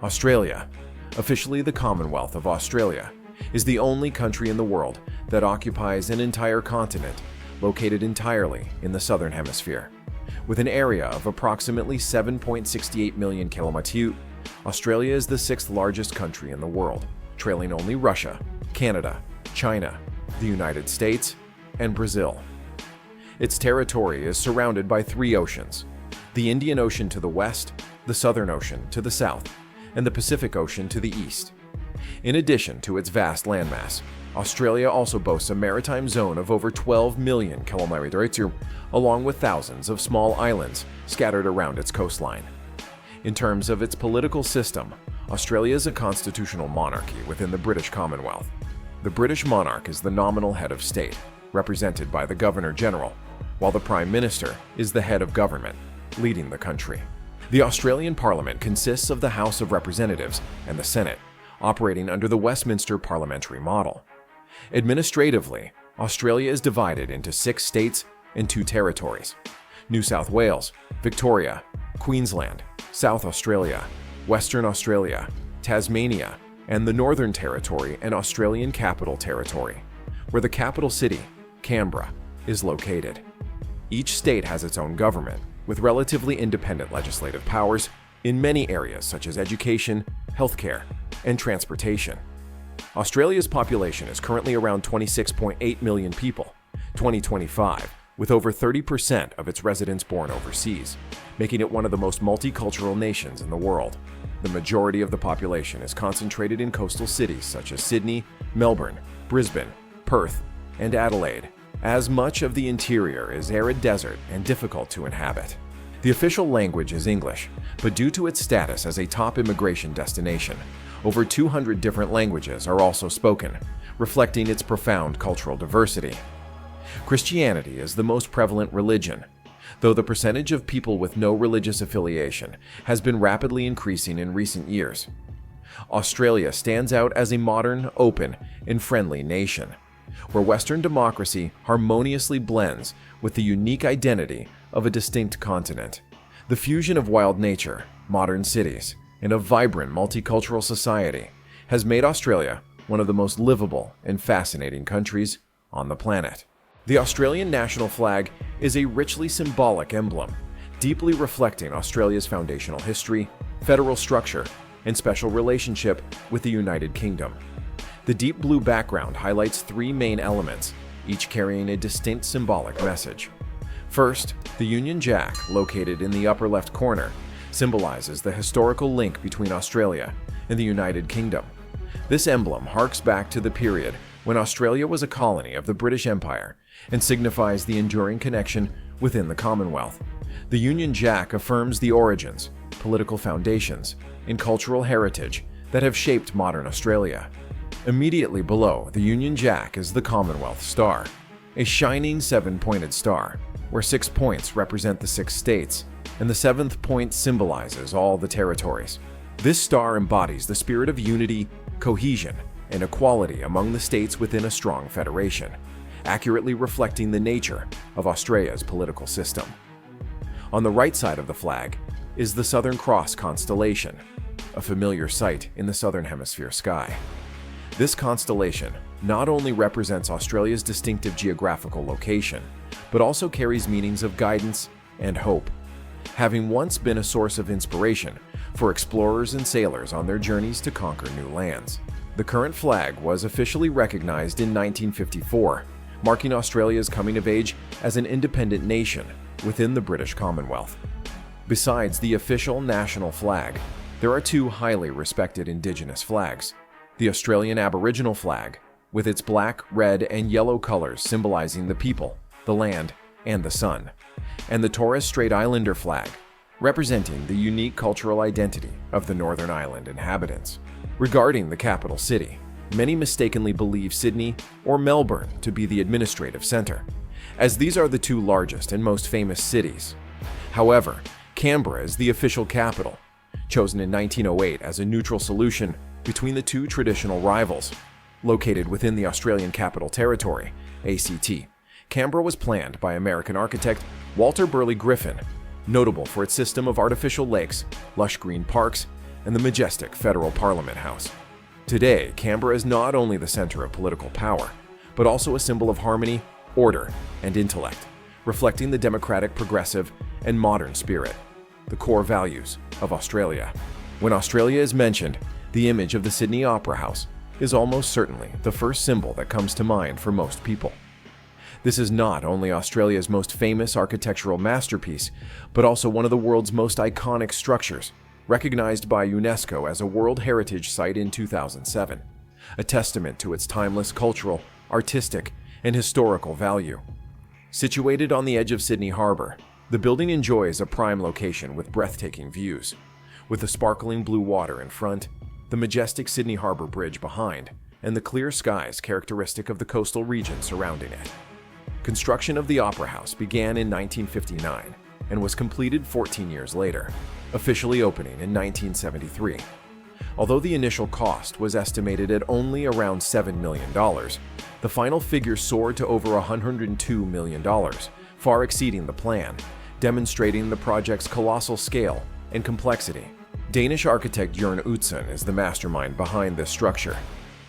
Australia, officially the Commonwealth of Australia, is the only country in the world that occupies an entire continent located entirely in the southern hemisphere. With an area of approximately 7.68 million km², Australia is the sixth largest country in the world, trailing only Russia, Canada, China, the United States, and Brazil. Its territory is surrounded by three oceans: the Indian Ocean to the west, the Southern Ocean to the south, and the Pacific Ocean to the east. In addition to its vast landmass, Australia also boasts a maritime zone of over 12 million km², along with thousands of small islands scattered around its coastline. In terms of its political system, Australia is a constitutional monarchy within the British Commonwealth. The British monarch is the nominal head of state, represented by the Governor-General, while the Prime Minister is the head of government, leading the country. The Australian Parliament consists of the House of Representatives and the Senate, operating under the Westminster parliamentary model. Administratively, Australia is divided into 6 states and 2 territories: New South Wales, Victoria, Queensland, South Australia, Western Australia, Tasmania, and the Northern Territory and Australian Capital Territory, where the capital city, Canberra, is located. Each state has its own government, with relatively independent legislative powers in many areas such as education, healthcare, and transportation. Australia's population is currently around 26.8 million people, 2025, with over 30% of its residents born overseas, making it one of the most multicultural nations in the world. The majority of the population is concentrated in coastal cities such as Sydney, Melbourne, Brisbane, Perth, and Adelaide, as much of the interior is arid desert and difficult to inhabit. The official language is English, but due to its status as a top immigration destination, over 200 different languages are also spoken, reflecting its profound cultural diversity. Christianity is the most prevalent religion, though the percentage of people with no religious affiliation has been rapidly increasing in recent years. Australia stands out as a modern, open, and friendly nation, where Western democracy harmoniously blends with the unique identity of a distinct continent. The fusion of wild nature, modern cities, and a vibrant multicultural society has made Australia one of the most livable and fascinating countries on the planet. The Australian national flag is a richly symbolic emblem, deeply reflecting Australia's foundational history, federal structure, and special relationship with the United Kingdom. The deep blue background highlights 3 main elements, each carrying a distinct symbolic message. First, the Union Jack, located in the upper left corner, symbolizes the historical link between Australia and the United Kingdom. This emblem harks back to the period when Australia was a colony of the British Empire and signifies the enduring connection within the Commonwealth. The Union Jack affirms the origins, political foundations, and cultural heritage that have shaped modern Australia. Immediately below the Union Jack is the Commonwealth Star, a shining 7-pointed star, where 6 points represent the 6 states, and the 7th point symbolizes all the territories. This star embodies the spirit of unity, cohesion, and equality among the states within a strong federation, accurately reflecting the nature of Australia's political system. On the right side of the flag is the Southern Cross constellation, a familiar sight in the Southern Hemisphere sky. This constellation not only represents Australia's distinctive geographical location, but also carries meanings of guidance and hope, having once been a source of inspiration for explorers and sailors on their journeys to conquer new lands. The current flag was officially recognized in 1954, marking Australia's coming of age as an independent nation within the British Commonwealth. Besides the official national flag, there are 2 highly respected Indigenous flags: the Australian Aboriginal flag, with its black, red, and yellow colors symbolizing the people, the land, and the sun, and the Torres Strait Islander flag, representing the unique cultural identity of the Northern Island inhabitants. Regarding the capital city, many mistakenly believe Sydney or Melbourne to be the administrative center, as these are the 2 largest and most famous cities. However, Canberra is the official capital, chosen in 1908 as a neutral solution between the 2 traditional rivals. Located within the Australian Capital Territory, ACT, Canberra was planned by American architect Walter Burley Griffin, notable for its system of artificial lakes, lush green parks, and the majestic Federal Parliament House. Today, Canberra is not only the center of political power, but also a symbol of harmony, order, and intellect, reflecting the democratic, progressive, and modern spirit, the core values of Australia. When Australia is mentioned, the image of the Sydney Opera House is almost certainly the first symbol that comes to mind for most people. This is not only Australia's most famous architectural masterpiece, but also one of the world's most iconic structures, recognized by UNESCO as a World Heritage Site in 2007, a testament to its timeless cultural, artistic, and historical value. Situated on the edge of Sydney Harbour, the building enjoys a prime location with breathtaking views, with the sparkling blue water in front, the majestic Sydney Harbour Bridge behind, and the clear skies characteristic of the coastal region surrounding it. Construction of the Opera House began in 1959 and was completed 14 years later, officially opening in 1973. Although the initial cost was estimated at only around $7 million, the final figure soared to over $102 million, far exceeding the plan, demonstrating the project's colossal scale and complexity. Danish architect Jørn Utzon is the mastermind behind this structure.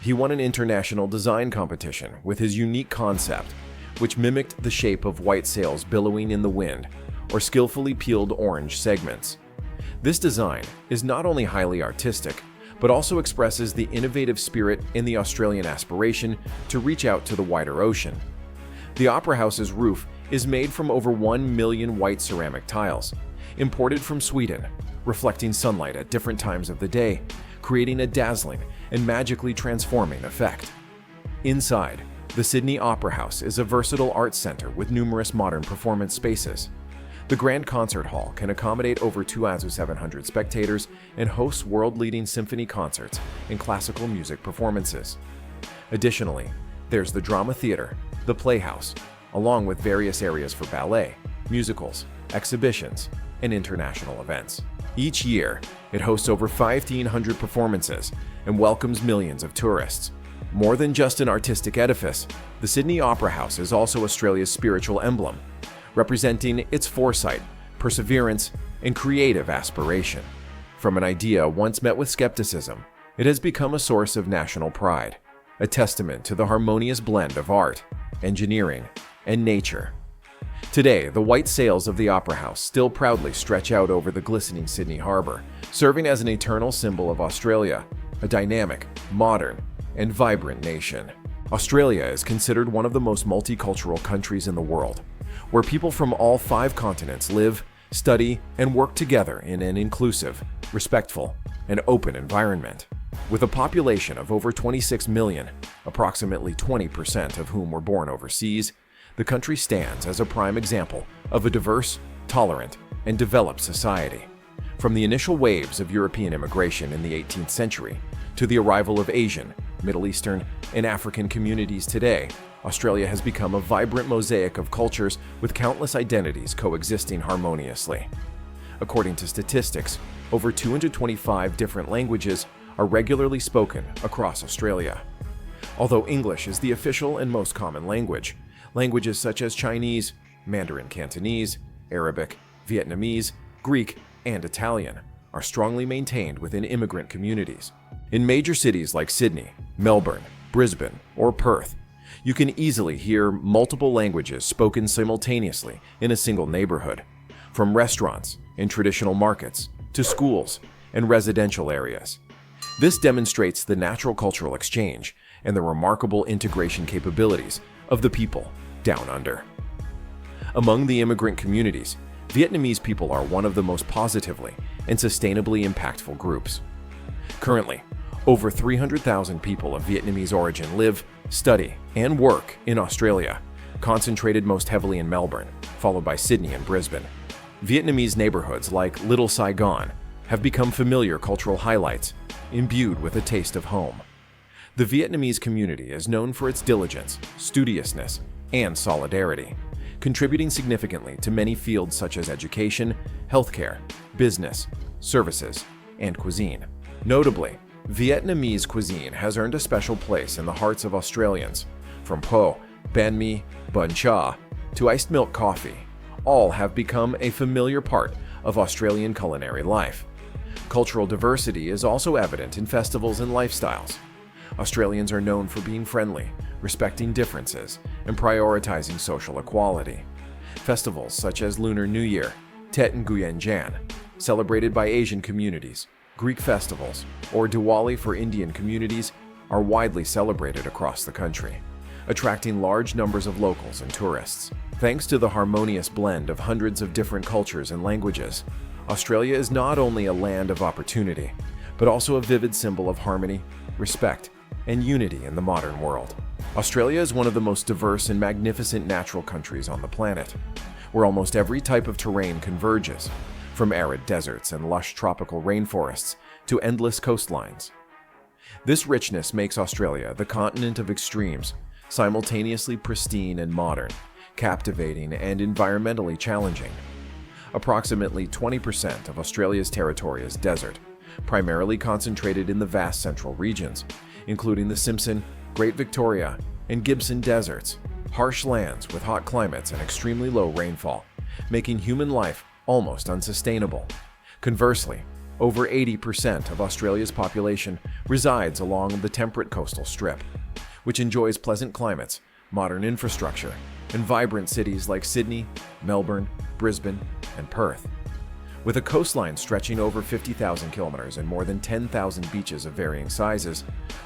He won an international design competition with his unique concept, which mimicked the shape of white sails billowing in the wind or skillfully peeled orange segments. This design is not only highly artistic, but also expresses the innovative spirit in the Australian aspiration to reach out to the wider ocean. The Opera House's roof is made from over 1 million white ceramic tiles, imported from Sweden, reflecting sunlight at different times of the day, creating a dazzling and magically transforming effect. Inside, the Sydney Opera House is a versatile arts center with numerous modern performance spaces. The Grand Concert Hall can accommodate over 2,700 spectators and hosts world-leading symphony concerts and classical music performances. Additionally, there's the Drama Theatre, the Playhouse, along with various areas for ballet, musicals, exhibitions, and international events. Each year, it hosts over 1,500 performances and welcomes millions of tourists. More than just an artistic edifice, the Sydney Opera House is also Australia's spiritual emblem, representing its foresight, perseverance, and creative aspiration. From an idea once met with skepticism, it has become a source of national pride, a testament to the harmonious blend of art, engineering, and nature. Today, the white sails of the Opera House still proudly stretch out over the glistening Sydney Harbour, serving as an eternal symbol of Australia, a dynamic, modern, and vibrant nation. Australia is considered one of the most multicultural countries in the world, where people from all 5 continents live, study, and work together in an inclusive, respectful, and open environment. With a population of over 26 million, approximately 20% of whom were born overseas, the country stands as a prime example of a diverse, tolerant, and developed society. From the initial waves of European immigration in the 18th century to the arrival of Asian, Middle Eastern, and African communities today, Australia has become a vibrant mosaic of cultures with countless identities coexisting harmoniously. According to statistics, over 225 different languages are regularly spoken across Australia. Although English is the official and most common language, languages such as Chinese, Mandarin Cantonese, Arabic, Vietnamese, Greek, and Italian are strongly maintained within immigrant communities. In major cities like Sydney, Melbourne, Brisbane, or Perth, you can easily hear multiple languages spoken simultaneously in a single neighborhood, from restaurants and traditional markets to schools and residential areas. This demonstrates the natural cultural exchange and the remarkable integration capabilities of the people down under. Among the immigrant communities, Vietnamese people are one of the most positively and sustainably impactful groups. Currently, over 300,000 people of Vietnamese origin live, study, and work in Australia, concentrated most heavily in Melbourne, followed by Sydney and Brisbane. Vietnamese neighborhoods like Little Saigon have become familiar cultural highlights, imbued with a taste of home. The Vietnamese community is known for its diligence, studiousness, and solidarity, contributing significantly to many fields such as education, healthcare, business, services, and cuisine. Notably, Vietnamese cuisine has earned a special place in the hearts of Australians. From po, banh mi, bun cha, to iced milk coffee, all have become a familiar part of Australian culinary life. Cultural diversity is also evident in festivals and lifestyles. Australians are known for being friendly, respecting differences, and prioritizing social equality. Festivals such as Lunar New Year, Tet Nguyen Jan, celebrated by Asian communities, Greek festivals, or Diwali for Indian communities are widely celebrated across the country, attracting large numbers of locals and tourists. Thanks to the harmonious blend of hundreds of different cultures and languages, Australia is not only a land of opportunity, but also a vivid symbol of harmony, respect, and unity in the modern world. Australia is one of the most diverse and magnificent natural countries on the planet, where almost every type of terrain converges, from arid deserts and lush tropical rainforests to endless coastlines. This richness makes Australia the continent of extremes, simultaneously pristine and modern, captivating and environmentally challenging. Approximately 20% of Australia's territory is desert, primarily concentrated in the vast central regions, including the Simpson, Great Victoria, and Gibson deserts, harsh lands with hot climates and extremely low rainfall, making human life almost unsustainable. Conversely, over 80% of Australia's population resides along the temperate coastal strip, which enjoys pleasant climates, modern infrastructure, and vibrant cities like Sydney, Melbourne, Brisbane, and Perth. With a coastline stretching over 50,000 kilometers and more than 10,000 beaches of varying sizes,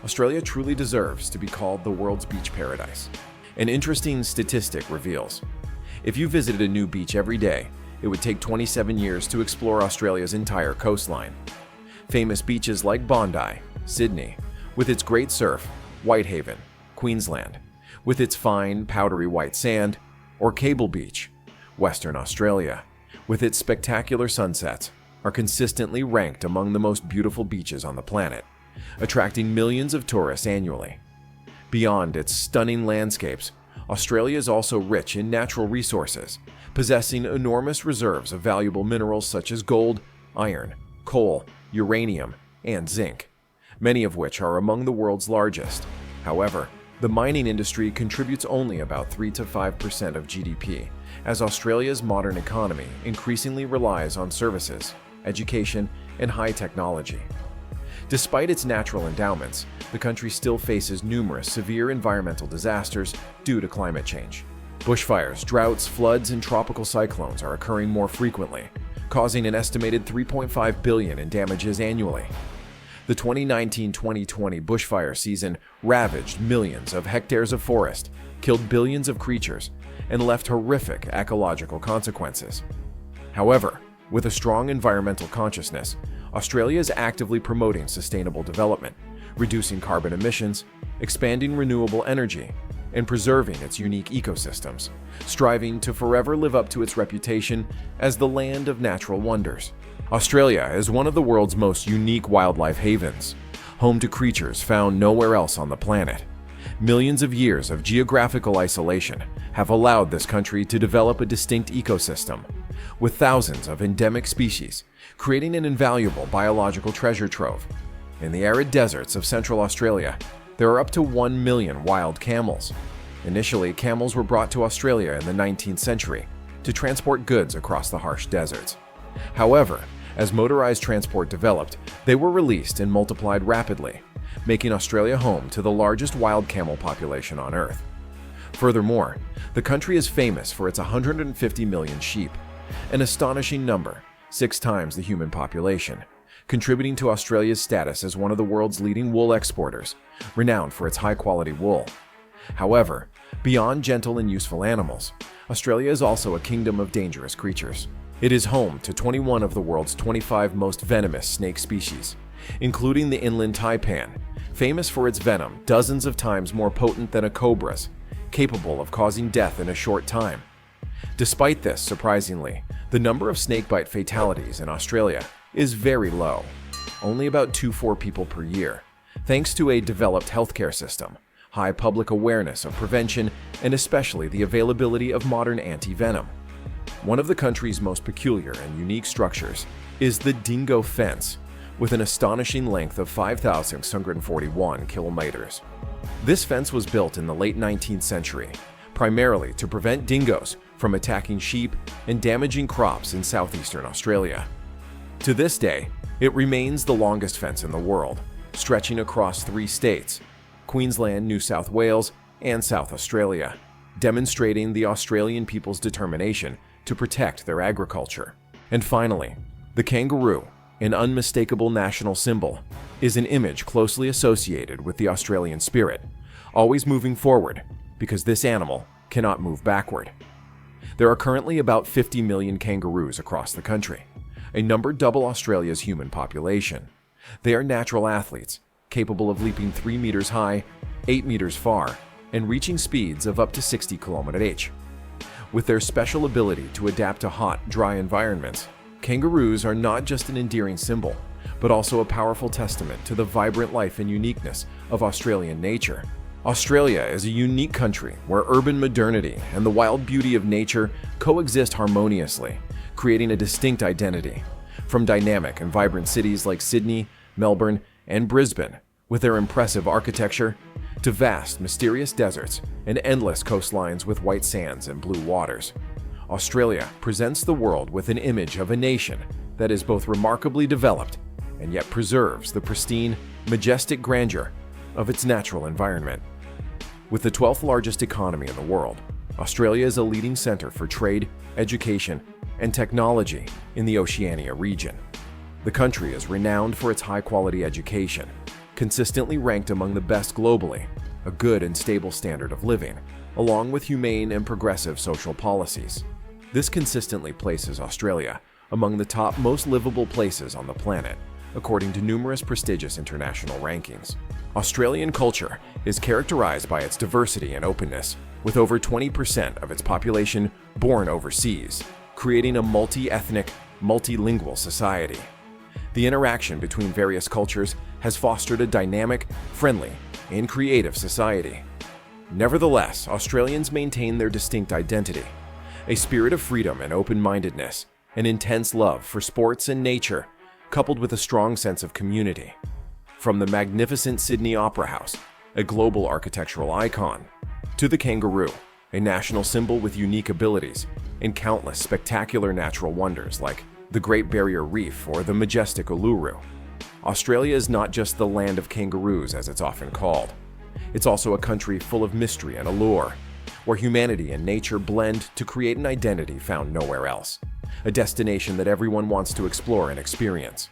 Australia truly deserves to be called the world's beach paradise. An interesting statistic reveals, if you visited a new beach every day, it would take 27 years to explore Australia's entire coastline. Famous beaches like Bondi, Sydney, with its great surf, Whitehaven, Queensland, with its fine, powdery white sand, or Cable Beach, Western Australia, with its spectacular sunsets, are consistently ranked among the most beautiful beaches on the planet, attracting millions of tourists annually. Beyond its stunning landscapes, Australia is also rich in natural resources, possessing enormous reserves of valuable minerals such as gold, iron, coal, uranium, and zinc, many of which are among the world's largest. However, the mining industry contributes only about 3 to 5% of GDP, as Australia's modern economy increasingly relies on services, education, and high technology. Despite its natural endowments, the country still faces numerous severe environmental disasters due to climate change. Bushfires, droughts, floods, and tropical cyclones are occurring more frequently, causing an estimated $3.5 billion in damages annually. The 2019-2020 bushfire season ravaged millions of hectares of forest, killed billions of creatures, and left horrific ecological consequences. However, with a strong environmental consciousness, Australia is actively promoting sustainable development, reducing carbon emissions, expanding renewable energy, and preserving its unique ecosystems, striving to forever live up to its reputation as the land of natural wonders. Australia is one of the world's most unique wildlife havens, home to creatures found nowhere else on the planet. Millions of years of geographical isolation have allowed this country to develop a distinct ecosystem, with thousands of endemic species, creating an invaluable biological treasure trove. In the arid deserts of Central Australia, there are up to 1 million wild camels. Initially, camels were brought to Australia in the 19th century to transport goods across the harsh deserts. However, as motorized transport developed, they were released and multiplied rapidly, making Australia home to the largest wild camel population on Earth. Furthermore, the country is famous for its 150 million sheep, an astonishing number, 6 times the human population, contributing to Australia's status as one of the world's leading wool exporters, renowned for its high-quality wool. However, beyond gentle and useful animals, Australia is also a kingdom of dangerous creatures. It is home to 21 of the world's 25 most venomous snake species, including the inland taipan, famous for its venom dozens of times more potent than a cobra's, capable of causing death in a short time. Despite this, surprisingly, the number of snakebite fatalities in Australia is very low, only about 2-4 people per year, thanks to a developed healthcare system, high public awareness of prevention, and especially the availability of modern anti-venom. One of the country's most peculiar and unique structures is the dingo fence, with an astonishing length of 5,641 kilometers. This fence was built in the late 19th century, primarily to prevent dingoes from attacking sheep and damaging crops in southeastern Australia. To this day, it remains the longest fence in the world, stretching across 3 states: Queensland, New South Wales, and South Australia, demonstrating the Australian people's determination to protect their agriculture. And finally, the kangaroo, an unmistakable national symbol, is an image closely associated with the Australian spirit, always moving forward because this animal cannot move backward. There are currently about 50 million kangaroos across the country, a number double Australia's human population. They are natural athletes, capable of leaping 3 meters high, 8 meters far, and reaching speeds of up to 60 km/h. With their special ability to adapt to hot, dry environments, kangaroos are not just an endearing symbol, but also a powerful testament to the vibrant life and uniqueness of Australian nature. Australia is a unique country where urban modernity and the wild beauty of nature coexist harmoniously, creating a distinct identity. From dynamic and vibrant cities like Sydney, Melbourne, and Brisbane, with their impressive architecture, to vast, mysterious deserts and endless coastlines with white sands and blue waters, Australia presents the world with an image of a nation that is both remarkably developed and yet preserves the pristine, majestic grandeur of its natural environment. With the 12th largest economy in the world, Australia is a leading center for trade, education, and technology in the Oceania region. The country is renowned for its high-quality education, consistently ranked among the best globally, a good and stable standard of living, along with humane and progressive social policies. This consistently places Australia among the top most livable places on the planet, according to numerous prestigious international rankings. Australian culture is characterized by its diversity and openness, with over 20% of its population born overseas, creating a multi-ethnic, multilingual society. The interaction between various cultures has fostered a dynamic, friendly, and creative society. Nevertheless, Australians maintain their distinct identity, a spirit of freedom and open-mindedness, an intense love for sports and nature, coupled with a strong sense of community. From the magnificent Sydney Opera House, a global architectural icon, to the kangaroo, a national symbol with unique abilities, and countless spectacular natural wonders like the Great Barrier Reef or the majestic Uluru. Australia is not just the land of kangaroos as it's often called. It's also a country full of mystery and allure, where humanity and nature blend to create an identity found nowhere else, a destination that everyone wants to explore and experience.